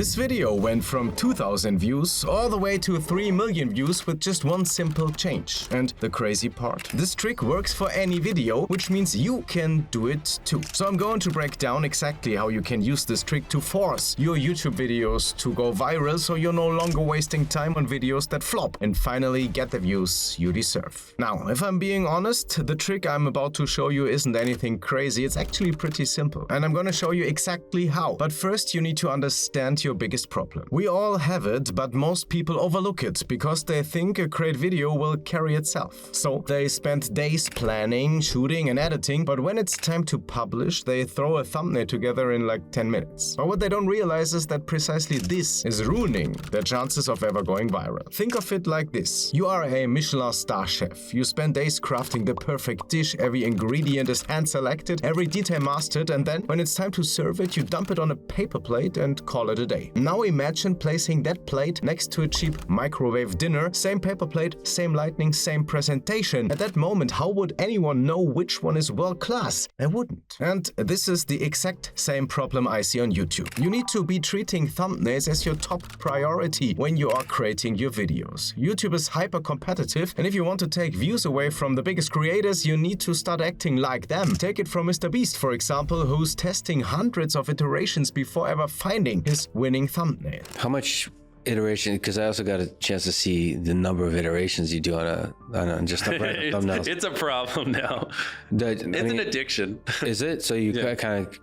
This video went from 2,000 views all the way to 3 million views with just one simple change. And the crazy part, this trick works for any video, which means you can do it too. So I'm going to break down exactly how you can use this trick to force your YouTube videos to go viral so you're no longer wasting time on videos that flop and finally get the views you deserve. Now, if I'm being honest, the trick I'm about to show you isn't anything crazy. It's actually pretty simple. And I'm going to show you exactly how. But first, you need to understand your biggest problem. We all have it, but most people overlook it because they think a great video will carry itself. So they spend days planning, shooting and editing, but when it's time to publish, they throw a thumbnail together in like 10 minutes. But what they don't realize is that precisely this is ruining their chances of ever going viral. Think of it like this. You are a Michelin star chef. You spend days crafting the perfect dish, every ingredient is hand-selected, every detail mastered, and then when it's time to serve it, you dump it on a paper plate and call it a day. Now imagine placing that plate next to a cheap microwave dinner, same paper plate, same lighting, same presentation. At that moment, how would anyone know which one is world-class? They wouldn't. And this is the exact same problem I see on YouTube. You need to be treating thumbnails as your top priority when you are creating your videos. YouTube is hyper-competitive, and if you want to take views away from the biggest creators, you need to start acting like them. Take it from Mr. Beast, for example, who's testing hundreds of iterations before ever finding his winning thumbnail. How much iteration? Because I also got a chance to see the number of iterations you do on just a thumbnails. It's a problem now. It's an addiction. Is it? So you kind of,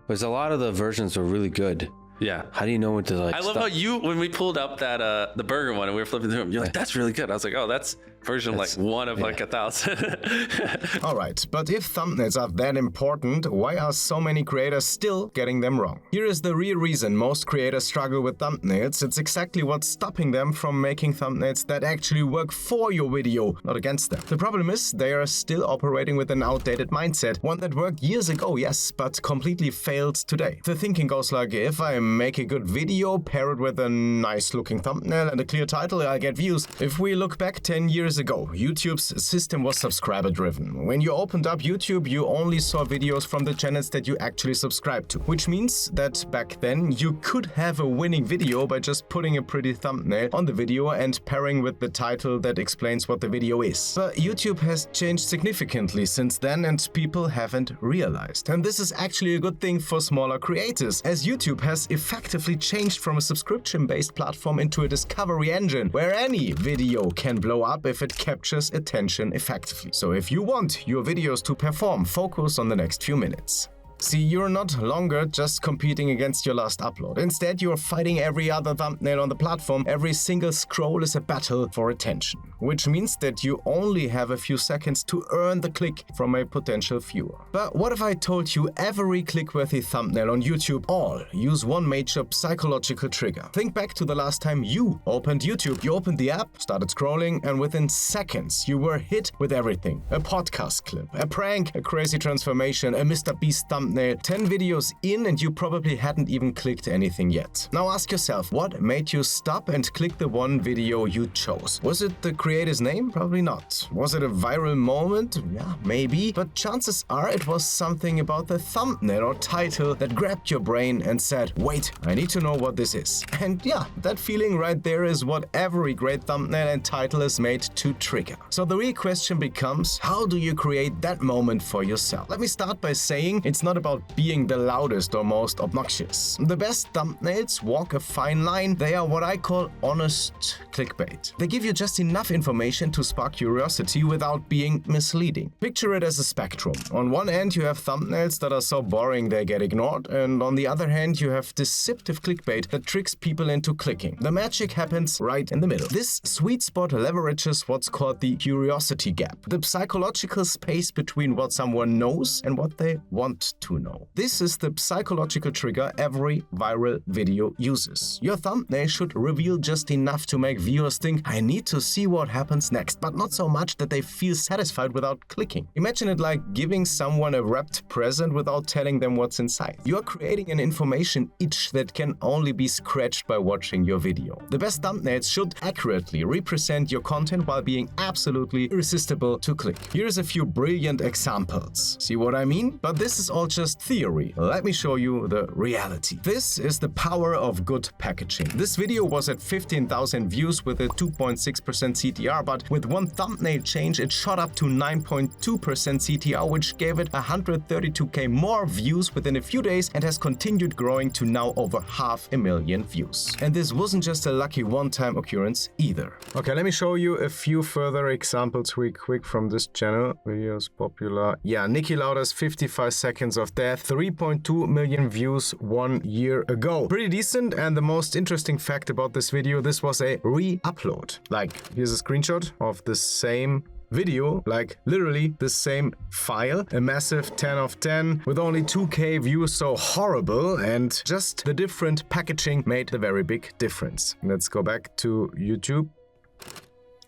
because a lot of the versions are really good. Yeah. How do you know when to like? I love how you, when we pulled up that the burger one and we were flipping through them, you're like, that's really good. I was like, oh, that's version like one of like 1,000. All right, but if thumbnails are that important, why are so many creators still getting them wrong? Here is the real reason most creators struggle with thumbnails. It's exactly what's stopping them from making thumbnails that actually work for your video, not against them. The problem is they are still operating with an outdated mindset, one that worked years ago, yes, but completely failed today. The thinking goes like, if I make a good video, pair it with a nice looking thumbnail and a clear title, I'll get views. If we look back 10 years ago, YouTube's system was subscriber driven. When you opened up YouTube, you only saw videos from the channels that you actually subscribed to, which means that back then you could have a winning video by just putting a pretty thumbnail on the video and pairing with the title that explains what the video is. But YouTube has changed significantly since then and people haven't realized. And this is actually a good thing for smaller creators, as YouTube has effectively changed from a subscription-based platform into a discovery engine where any video can blow up if it captures attention effectively. So if you want your videos to perform, focus on the next few minutes. See, you're not longer just competing against your last upload. Instead, you're fighting every other thumbnail on the platform. Every single scroll is a battle for attention, which means that you only have a few seconds to earn the click from a potential viewer. But what if I told you every click-worthy thumbnail on YouTube all use one major psychological trigger? Think back to the last time you opened YouTube. You opened the app, started scrolling, and within seconds, you were hit with everything. A podcast clip, a prank, a crazy transformation, a Mr. Beast thumbnail, 10 videos in and you probably hadn't even clicked anything yet. Now ask yourself, what made you stop and click the one video you chose? Was it the creator's name? Probably not. Was it a viral moment? Yeah, maybe. But chances are it was something about the thumbnail or title that grabbed your brain and said, wait, I need to know what this is. And yeah, that feeling right there is what every great thumbnail and title is made to trigger. So the real question becomes, how do you create that moment for yourself? Let me start by saying it's not about being the loudest or most obnoxious. The best thumbnails walk a fine line. They are what I call honest clickbait. They give you just enough information to spark curiosity without being misleading. Picture it as a spectrum. On one end, you have thumbnails that are so boring they get ignored, and on the other hand, you have deceptive clickbait that tricks people into clicking. The magic happens right in the middle. This sweet spot leverages what's called the curiosity gap, the psychological space between what someone knows and what they want to know. This is the psychological trigger every viral video uses. Your thumbnail should reveal just enough to make viewers think, I need to see what happens next, but not so much that they feel satisfied without clicking. Imagine it like giving someone a wrapped present without telling them what's inside. You are creating an information itch that can only be scratched by watching your video. The best thumbnails should accurately represent your content while being absolutely irresistible to click. Here's a few brilliant examples. See what I mean? But this is all just theory. Let me show you the reality. This is the power of good packaging. This video was at 15,000 views with a 2.6% CTR, but with one thumbnail change, it shot up to 9.2% CTR, which gave it 132k more views within a few days and has continued growing to now over 500,000 views. And this wasn't just a lucky one-time occurrence either. Okay, let me show you a few further examples real quick from this channel. Videos popular. Yeah, Niki Lauda's 55 seconds of death, 3.2 million views 1 year ago. Pretty decent, and the most interesting fact about this video, this was a re-upload. Like, here's a screenshot of the same video, like literally the same file, a massive 10 of 10 with only 2k views, so horrible, and just the different packaging made the very big difference. Let's go back to YouTube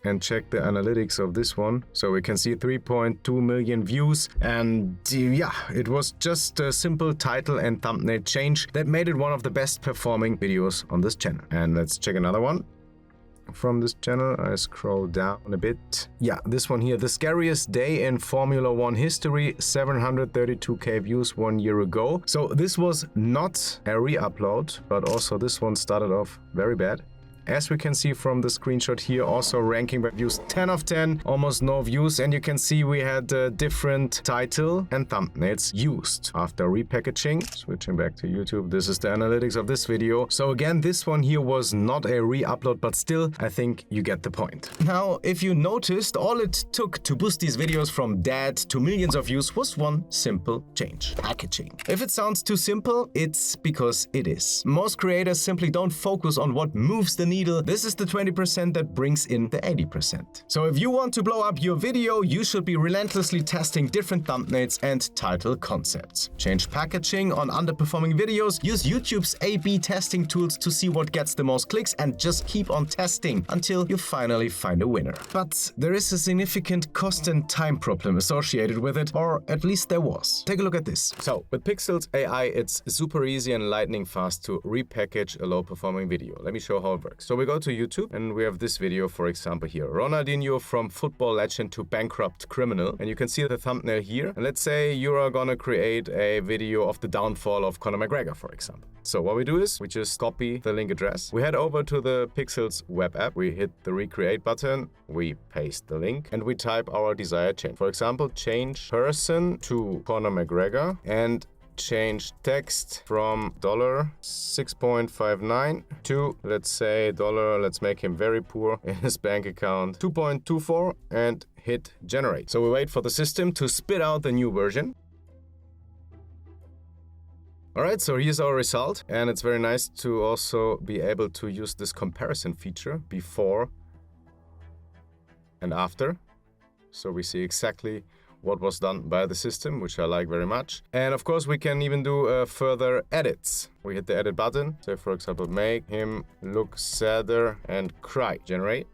and check the analytics of this one. So we can see 3.2 million views, and yeah, it was just a simple title and thumbnail change that made it one of the best performing videos on this channel. And let's check another one from this channel. I scroll down a bit. Yeah, this one here, the scariest day in Formula 1 history, 732k views 1 year ago. So this was not a re-upload, but also this one started off very bad. As we can see from the screenshot here, also ranking by views 10 of 10, almost no views, and you can see we had a different title and thumbnails used. After repackaging, switching back to YouTube, this is the analytics of this video. So again, this one here was not a re-upload, but still, I think you get the point. Now, if you noticed, all it took to boost these videos from dead to millions of views was one simple change: packaging. If it sounds too simple, it's because it is. Most creators simply don't focus on what moves the needle. This is the 20% that brings in the 80%. So if you want to blow up your video, you should be relentlessly testing different thumbnails and title concepts. Change packaging on underperforming videos, use YouTube's A/B testing tools to see what gets the most clicks, and just keep on testing until you finally find a winner. But there is a significant cost and time problem associated with it, or at least there was. Take a look at this. So with Pikzels AI, it's super easy and lightning fast to repackage a low-performing video. Let me show how it works. So we go to YouTube and we have this video, for example, here. Ronaldinho from football legend to bankrupt criminal. And you can see the thumbnail here. And let's say you are gonna create a video of the downfall of Conor McGregor, for example. So what we do is we just copy the link address. We head over to the Pikzels web app. We hit the recreate button. We paste the link and we type our desired change. For example, change person to Conor McGregor and change text from $6.59 to, let's say, let's make him very poor in his bank account, 2.24, and hit generate. So we wait for the system to spit out the new version. Alright, so here's our result, and it's very nice to also be able to use this comparison feature before and after. So we see exactly what was done by the system, which I like very much. And of course, we can even do further edits. We hit the edit button. Say, for example, make him look sadder and cry. Generate.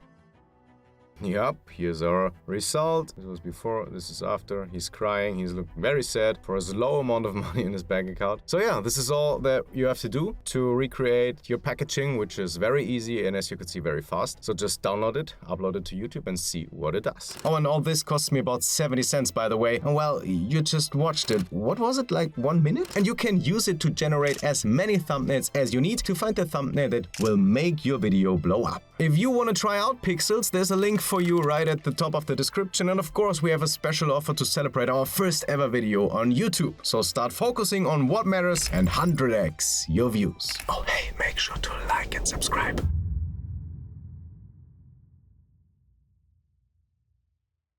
Yep, here's our result. This was before, this is after. He's crying, he's looking very sad for a low amount of money in his bank account. So yeah, this is all that you have to do to recreate your packaging, which is very easy and, as you can see, very fast. So just download it, upload it to YouTube and see what it does. Oh, and all this cost me about 70 cents, by the way. And well, you just watched it. What was it, like 1 minute? And you can use it to generate as many thumbnails as you need to find the thumbnail that will make your video blow up. If you want to try out Pikzels, there's a link for you right at the top of the description, and of course we have a special offer to celebrate our first ever video on YouTube. So start focusing on what matters and 100x your views. Oh hey, make sure to like and subscribe.